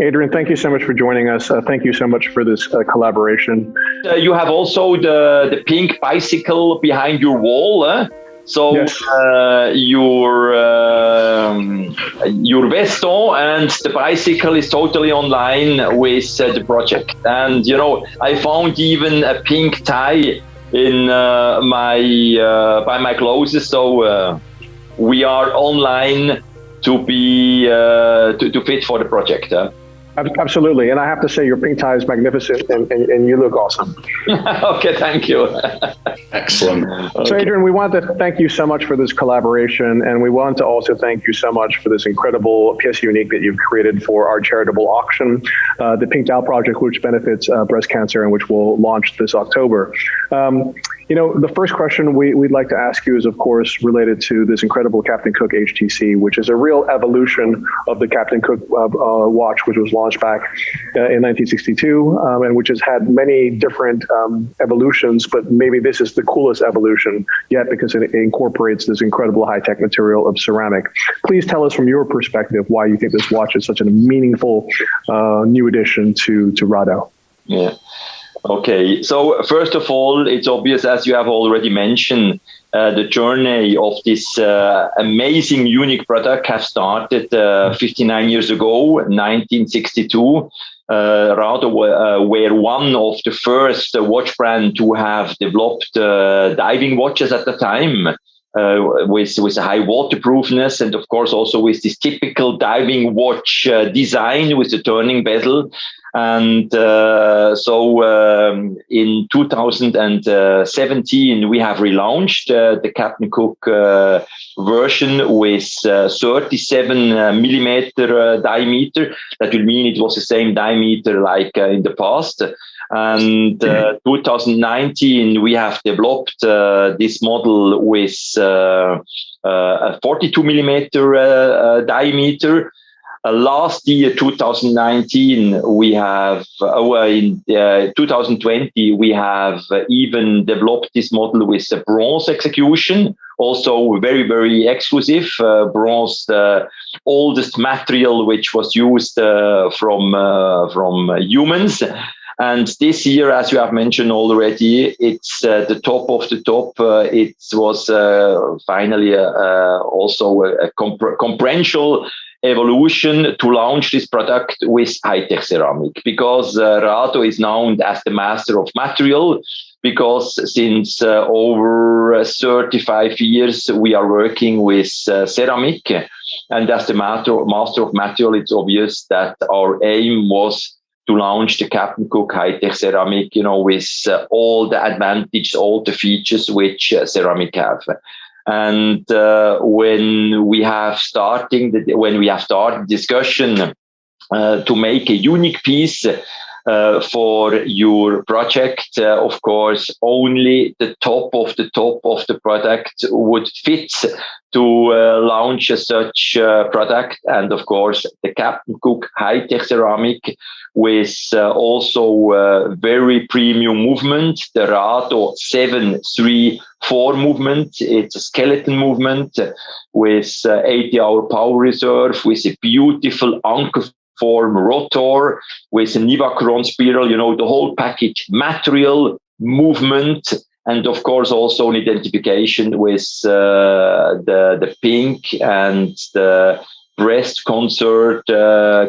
Adrian, thank you so much for joining us. Thank you so much for this collaboration. You have also the pink bicycle behind your wall. So yes. Your veston and the bicycle is totally online with the project. And I found even a pink tie in by my clothes. So we are online to be to fit for the project. Absolutely, and I have to say your pink tie is magnificent, and you look awesome. Okay, thank you. Excellent. So Adrian, we want to thank you so much for this collaboration, and we want to also thank you so much for this incredible pièce unique that you've created for our charitable auction, the Pink Dao Project, which benefits breast cancer and which will launch this October. The first question we'd like to ask you is, of course, related to this incredible Captain Cook HTC, which is a real evolution of the Captain Cook watch, which was launched back in 1962, and which has had many different evolutions, but maybe this is the coolest evolution yet because it incorporates this incredible high-tech material of ceramic. Please tell us from your perspective why you think this watch is such a meaningful new addition to Rado. Yeah. Okay, so first of all, it's obvious, as you have already mentioned, the journey of this amazing, unique product has started 59 years ago, 1962. Rado were one of the first watch brand to have developed diving watches at the time. With a high waterproofness, and of course also with this typical diving watch design with the turning bezel. And so in 2017 we have relaunched the Captain Cook version with 37 millimeter diameter. That will mean it was the same diameter like in the past. And 2019, we have developed this model with a 42 millimeter diameter. Last year, 2019, we have, in 2020, we have even developed this model with a bronze execution. Also very, very exclusive bronze, the oldest material which was used from humans. And this year, as you have mentioned already, it's the top of the top. It was finally also a comprehensive evolution to launch this product with high-tech ceramic, because Rado is known as the master of material, because since over 35 years we are working with ceramic, and as the master of material, it's obvious that our aim was to launch the Captain Cook high-tech ceramic, with all the advantages, all the features which ceramic have. And when we have started discussion to make a unique piece for your project, of course, only the top of the product would fit to launch such product. And of course, the Captain Cook high-tech ceramic with also very premium movement, the Rado 734 movement. It's a skeleton movement with 80-hour power reserve, with a beautiful anchor form rotor, with a Nivacron spiral, the whole package, material, movement, and of course also an identification with the pink and the breast concert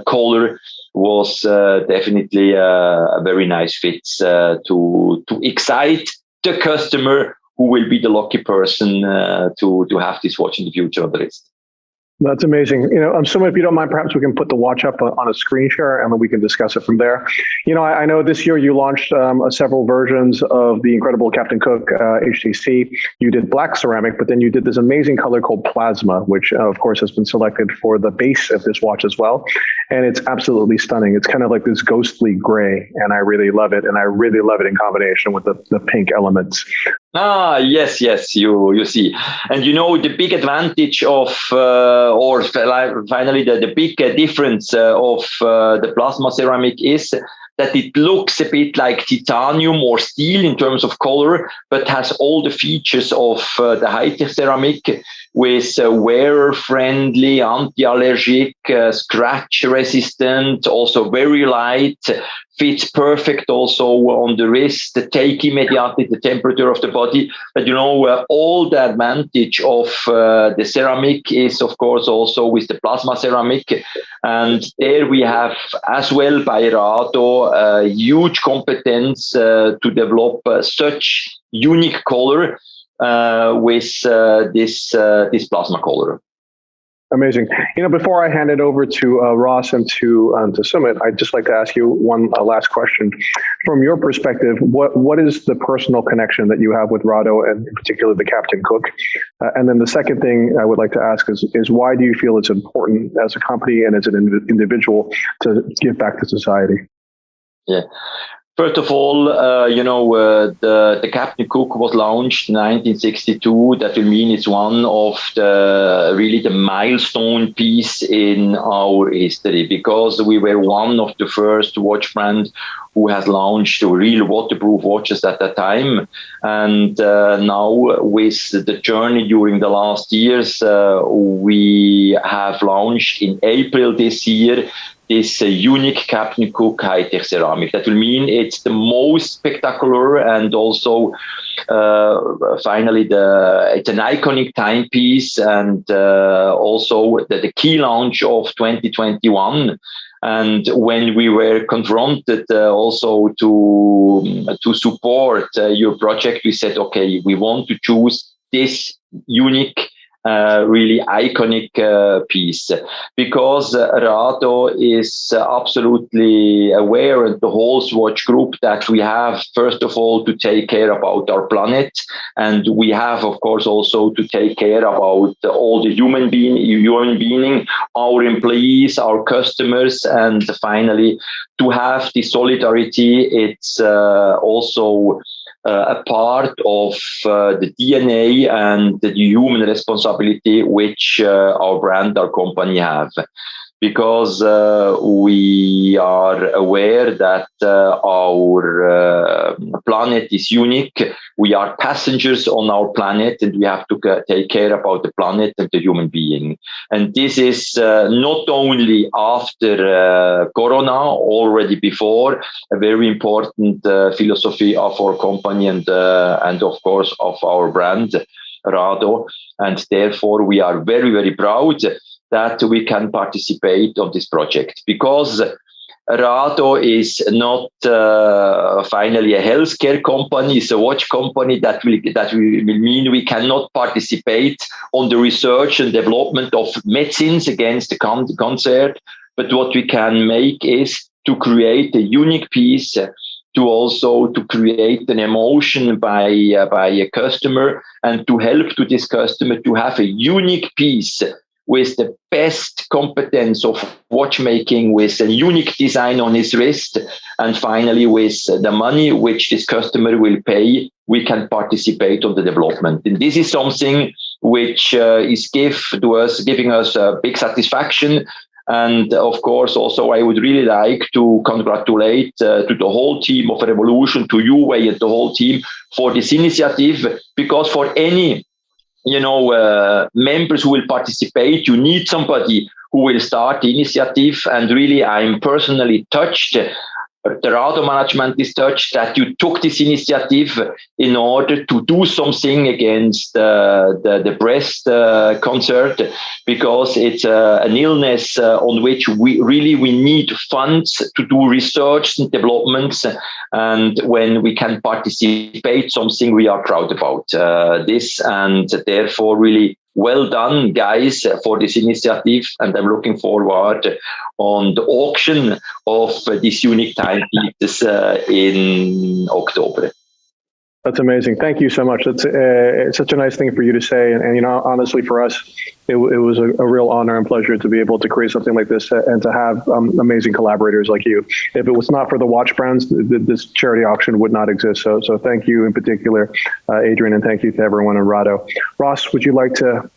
color was definitely a very nice fit to excite the customer, who will be the lucky person to have this watch in the future on the list. That's amazing. Sumit, if you don't mind, perhaps we can put the watch up on a screen share and then we can discuss it from there. I know this year you launched several versions of the incredible Captain Cook HTC. You did black ceramic, but then you did this amazing color called plasma, which of course has been selected for the base of this watch as well. And it's absolutely stunning. It's kind of like this ghostly gray, and I really love it. And I really love it in combination with the pink elements. Ah, yes, you see. And the big advantage of, or finally the big difference of the plasma ceramic is that it looks a bit like titanium or steel in terms of color, but has all the features of the high-tech ceramic. with wearer-friendly, anti-allergic, scratch-resistant, also very light, fits perfect also on the wrist, take immediately the temperature of the body. But all the advantage of the ceramic is, of course, also with the plasma ceramic. And there we have as well by Rado a huge competence to develop such unique color with this plasma color. Amazing. Before I hand it over to Ross and to Sumit, I'd just like to ask you one last question. From your perspective, what is the personal connection that you have with Rado, and in particular the Captain Cook? And then the second thing I would like to ask is why do you feel it's important as a company and as an individual to give back to society? Yeah. First of all, the Captain Cook was launched in 1962. That will mean it's one of the milestone piece in our history, because we were one of the first watch brands who has launched real waterproof watches at that time. And now with the journey during the last years, we have launched in April this year this unique Captain Cook high-tech ceramic. That will mean it's the most spectacular and also finally it's an iconic timepiece, and also the key launch of 2021. And when we were confronted also to support your project, we said, okay, we want to choose this unique really iconic piece, because Rado is absolutely aware, and the whole Swatch Group, that we have, first of all, to take care about our planet, and we have, of course, also to take care about all the human being, our employees, our customers, and finally, to have the solidarity. It's also a part of the DNA and the human responsibility which our brand, our company have. Because we are aware that our planet is unique. We are passengers on our planet, and we have to take care about the planet and the human being. And this is not only after Corona, already before, a very important philosophy of our company and of course of our brand, Rado. And therefore, we are very, very proud that we can participate on this project, because Rado is not finally a healthcare company, it's a watch company. That will mean we cannot participate on the research and development of medicines against the cancer. But what we can make is to create a unique piece, to create an emotion by a customer, and to help to this customer to have a unique piece with the best competence of watchmaking, with a unique design on his wrist, and finally with the money which this customer will pay, we can participate on the development. And this is something which is giving us a big satisfaction. And of course, also, I would really like to congratulate to the whole team of Revolution, to you, Wei, and the whole team for this initiative, because for any members who will participate, you need somebody who will start the initiative. And really, I'm personally touched, the Rado management is touched that you took this initiative in order to do something against the breast cancer, because it's an illness on which we need funds to do research and developments. And when we can participate, something we are proud about this, and therefore really well done, guys, for this initiative. And I'm looking forward on the auction of this unique timepieces in October. That's amazing. Thank you so much. It's such a nice thing for you to say. And honestly, for us, it was a real honor and pleasure to be able to create something like this and to have amazing collaborators like you. If it was not for the watch brands, this charity auction would not exist. So thank you in particular, Adrian, and thank you to everyone in Rado. Ross, would you like to...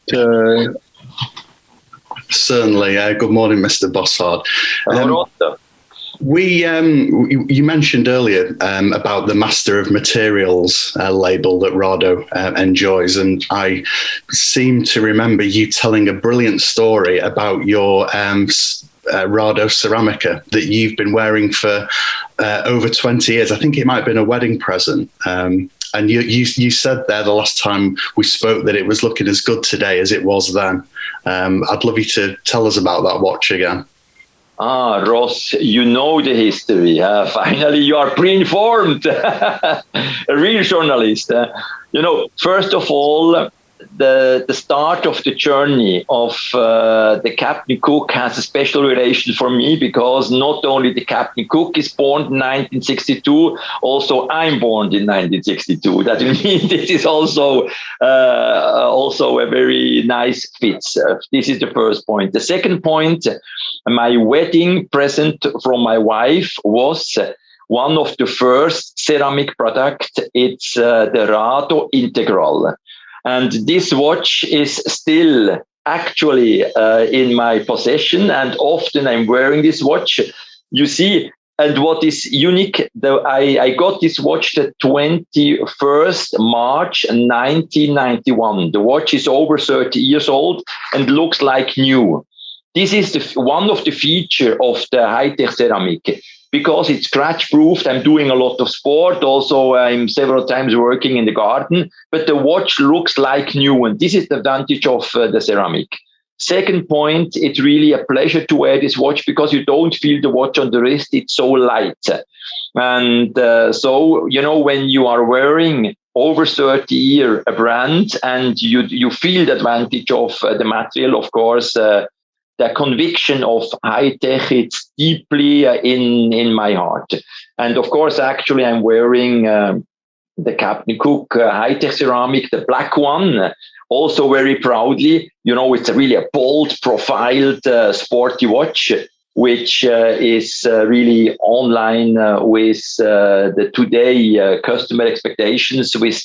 Certainly. Good morning, Mr. Bossard. You mentioned earlier about the Master of Materials label that Rado enjoys, and I seem to remember you telling a brilliant story about your Rado Ceramica that you've been wearing for over 20 years. I think it might have been a wedding present. And you said there the last time we spoke that it was looking as good today as it was then. I'd love you to tell us about that watch again. Ross, you know the history. Finally, you are pre-informed. A real journalist. First of all, the start of the journey of the Captain Cook has a special relation for me, because not only the Captain Cook is born in 1962, also I'm born in 1962. That will mean this is also a very nice fit. This is the first point. The second point, my wedding present from my wife was one of the first ceramic products. It's the Rado Integral. And this watch is still actually in my possession, and often I'm wearing this watch. You see, and what is unique, I got this watch the 21st March 1991. The watch is over 30 years old and looks like new. This is one of the features of the high-tech ceramic, because it's scratch-proofed. I'm doing a lot of sport. Also, I'm several times working in the garden, but the watch looks like new. And this is the advantage of the ceramic. Second point, it's really a pleasure to wear this watch, because you don't feel the watch on the wrist. It's so light. And so, when you are wearing over 30 years a brand, and you feel the advantage of the material, of course, the conviction of high tech, it's deeply in my heart. And of course, actually, I'm wearing the Captain Cook high tech ceramic, the black one, also very proudly. It's really a bold profiled sporty watch, which is really online with the today customer expectations, with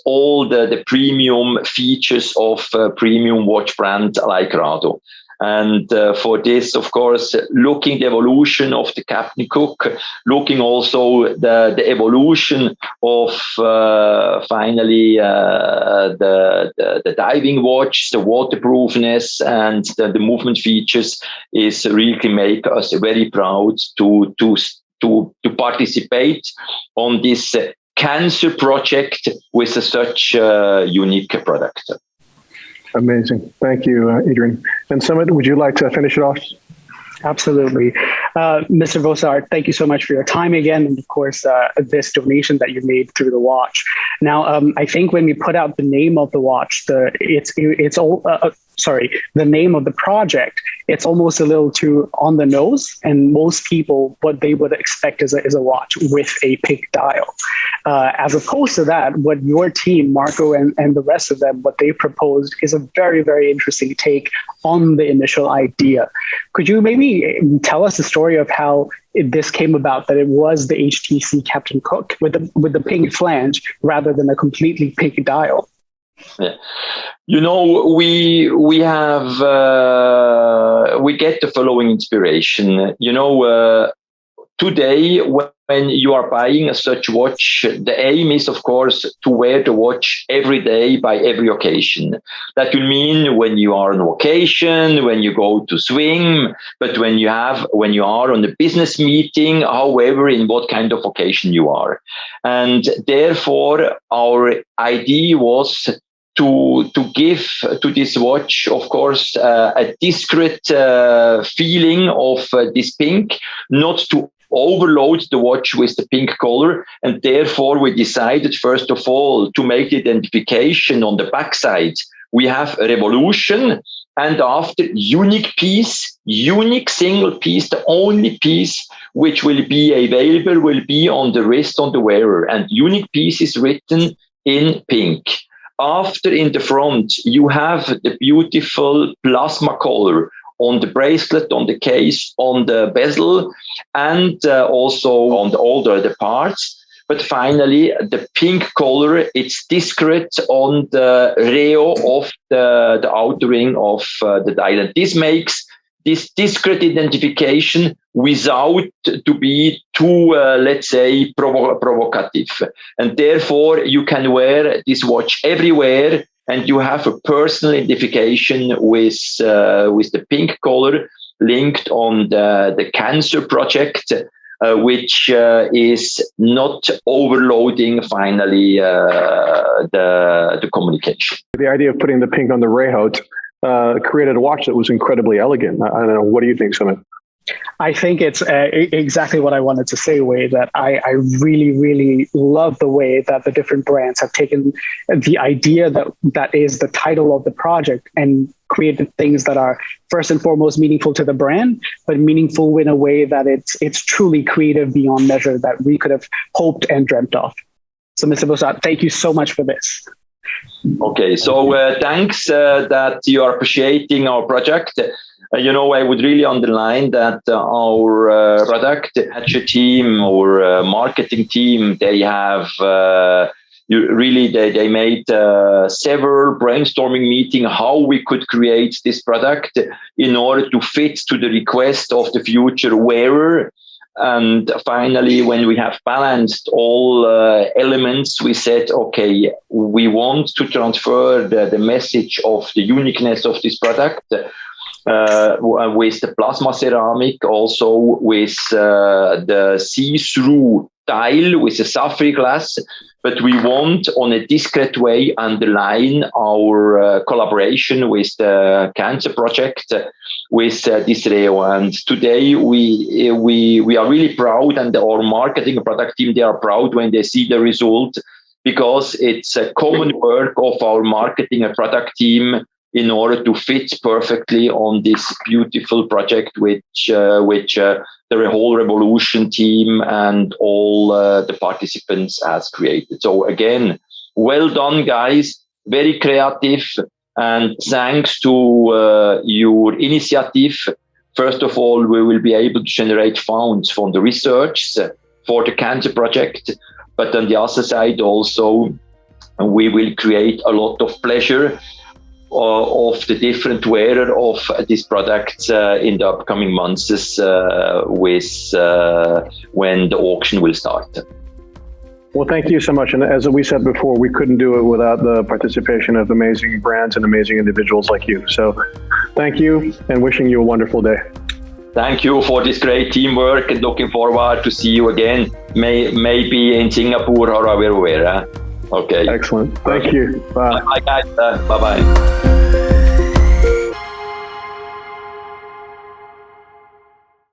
all the premium features of premium watch brand like Rado. And for this, of course, looking the evolution of the Captain Cook, looking also the evolution of finally the diving watch, the waterproofness, and the movement features is really make us very proud to participate on this cancer project with such a unique product. Amazing. Thank you, Adrian. And Sumit, would you like to finish it off? Absolutely. Mr. Bossart, thank you so much for your time again. And of course, this donation that you made through the watch. Now, I think when we put out the name of the watch, the name of the project, it's almost a little too on the nose. And most people, what they would expect is a watch with a pink dial. As opposed to that, what your team, Marco and the rest of them, what they proposed is a very, very interesting take on the initial idea. Could you maybe tell us the story of how this came about, that it was the HTC Captain Cook with the pink flange rather than a completely pink dial? Yeah. We have we get the following inspiration. Today, when you are buying such watch, the aim is, of course, to wear the watch every day by every occasion. That will mean when you are on vacation, when you go to swim, but when you are on a business meeting, however, in what kind of occasion you are. And therefore, our idea was to give to this watch, of course, a discreet feeling of this pink, not to overload the watch with the pink color. And therefore, we decided, first of all, to make the identification on the backside. We have a revolution, and after unique single piece, the only piece which will be available will be on the wrist on the wearer. And unique piece is written in pink. After, in the front, you have the beautiful plasma color on the bracelet, on the case, on the bezel, and also on all the other parts. But finally, the pink color, it's discreet on the rail of the outer ring of the dial. And this makes this discrete identification without to be too, let's say, provocative. And therefore, you can wear this watch everywhere, and you have a personal identification with the pink color linked on the cancer project, which is not overloading finally the communication. The idea of putting the pink on the Rehote created a watch that was incredibly elegant. I don't know. What do you think, Sumit? I think it's exactly what I wanted to say, Wei, that I really, really love the way that the different brands have taken the idea that is the title of the project and created things that are first and foremost meaningful to the brand, but meaningful in a way that it's truly creative beyond measure that we could have hoped and dreamt of. So, Mr. Bossat, thank you so much for this. Okay, so thanks that you are appreciating our project. I would really underline that our product team or marketing team, they have they made several brainstorming meetings how we could create this product in order to fit to the request of the future wearer. And finally, when we have balanced all elements, we said, okay, we want to transfer the message of the uniqueness of this product with the plasma ceramic, also with the see-through tile with the sapphire glass. But we want, on a discreet way, underline our collaboration with the cancer project with this Reo. And today we are really proud, and our marketing and product team, they are proud when they see the result, because it's a common work of our marketing and product team in order to fit perfectly on this beautiful project, which the whole Revolution team and all the participants has created. So again, well done, guys. Very creative, and thanks to your initiative. First of all, we will be able to generate funds from the research for the cancer project, but on the other side also, we will create a lot of pleasure of the different wearer of this product in the upcoming months when the auction will start. Well, thank you so much. And as we said before, we couldn't do it without the participation of amazing brands and amazing individuals like you. So thank you, and wishing you a wonderful day. Thank you for this great teamwork, and looking forward to see you again, maybe in Singapore or everywhere. Okay. Excellent. Thank you. Bye. Bye, guys. Bye-bye.